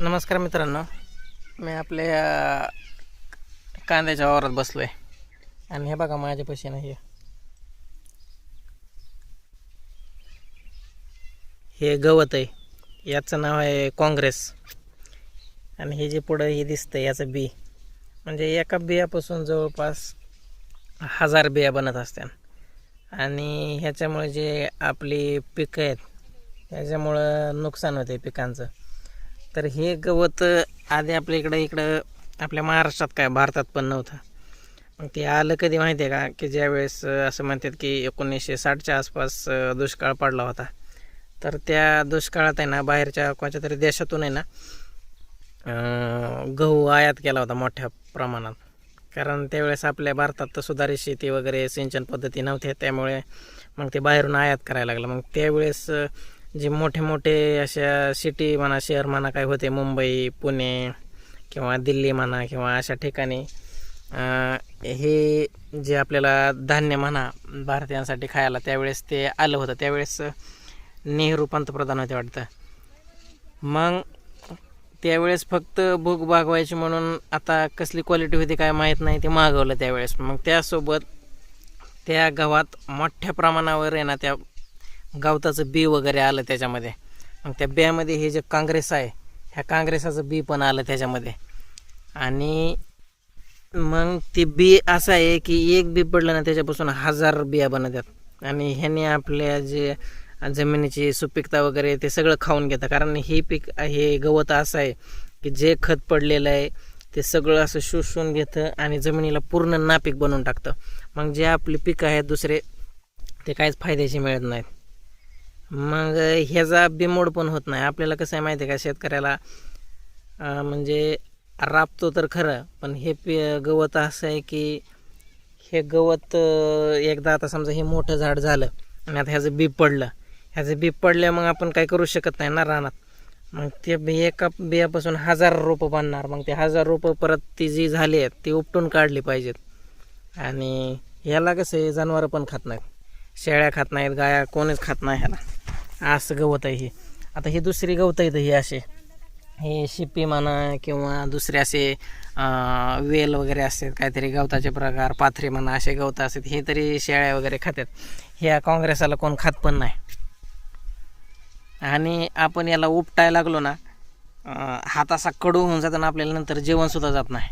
नमस्कार मित्रांनो, मी आपल्या कांद्याच्या वावरात बसलो आहे. आणि हे बघा माझ्यापाशी ना, हे गवत आहे. याचं नाव आहे काँग्रेस. आणि हे जे पुढं हे दिसतं याचं बी, म्हणजे एका बियापासून जवळपास 1000 बिया बनत असतात. आणि ह्याच्यामुळे जे आपली पिकं आहेत ह्याच्यामुळं नुकसान होते पिकांचं. तर हे गवत आधी आपल्या इकडं आपल्या महाराष्ट्रात काय भारतात पण नव्हतं. मग ते आलं कधी माहिती आहे का, की ज्यावेळेस असं म्हणतात की 1960च्या आसपास दुष्काळ पडला होता. तर त्या दुष्काळात आहे ना, बाहेरच्या कोणत्या तरी देशातून आहे ना गहू आयात केला होता मोठ्या प्रमाणात. कारण त्यावेळेस आपल्या भारतात तर सुधारित शेती वगैरे सिंचन पद्धती नव्हत्या, त्यामुळे मग ते बाहेरून आयात करायला लागलं. मग त्यावेळेस जे मोठे मोठे अशा सिटी म्हणा, शहर म्हणा काय होते, मुंबई, पुणे किंवा दिल्ली म्हणा किंवा अशा ठिकाणी हे जे आपल्याला धान्य म्हणा भारतीयांसाठी खायला त्यावेळेस ते आलं होतं. त्यावेळेस नेहरू पंतप्रधान होते वाटतं. मग त्यावेळेस फक्त भूक भागवायची म्हणून, आता कसली क्वालिटी होती काय माहीत नाही, ते मागवलं त्यावेळेस. मग त्यासोबत त्या गव्हात मोठ्या प्रमाणावर आहे ना त्या गवताचं बी वगैरे आलं त्याच्यामध्ये. मग त्या बियामध्ये हे जे काँग्रेस आहे, ह्या काँग्रेसाचं बी पण आलं त्याच्यामध्ये. आणि मग ते बी असं आहे की एक बी पडलं ना त्याच्यापासून 1000 बिया बनतात. आणि ह्याने आपल्या जे जमिनीची सुपीकता वगैरे ते सगळं खाऊन घेतं. कारण हे गवत असं आहे की जे खत पडलेलं आहे ते सगळं असं शोषून घेतं आणि जमिनीला पूर्ण नापीक बनवून टाकतं. मग जे आपली पिकं आहेत दुसरे, ते काहीच फायद्याची मिळत नाहीत. मग ह्याचा बिमोड पण होत नाही. आपल्याला कसं आहे माहिती आहे का, शेतकऱ्याला म्हणजे राबतो तर खरं, पण हे गवत असं आहे की हे गवत एकदा आता समजा हे मोठं झाड झालं आणि आता ह्याचं बी पडलं, ह्याचं बी पडल्या मग आपण काय करू शकत नाही ना रानात. मग ते एका बियापासून 1000 रोपं बांधणार. मग ते 1000 रोपं परत ती जी झाली आहेत ती उपटून काढली पाहिजेत. आणि ह्याला कसं आहे, जनावरं पण खात नाहीत, शेळ्या खात नाहीत, गाया कोणीच खात नाही ह्याला. असं गवत आहे हे. आता ही दुसरी गवत आहेत ही असे, हे शिपी म्हणा किंवा दुसरे असे वेल वगैरे असतात, काहीतरी गवताचे प्रकार, पाथरी म्हणा, असे गवत असतात. हे तरी शेळ्या वगैरे खातात. ह्या काँग्रेसाला कोण खात पण नाही. आणि आपण याला उपटायला लागलो ना, हात असा कडू होऊन जाताना आपल्याला नंतर जेवणसुद्धा जात नाही.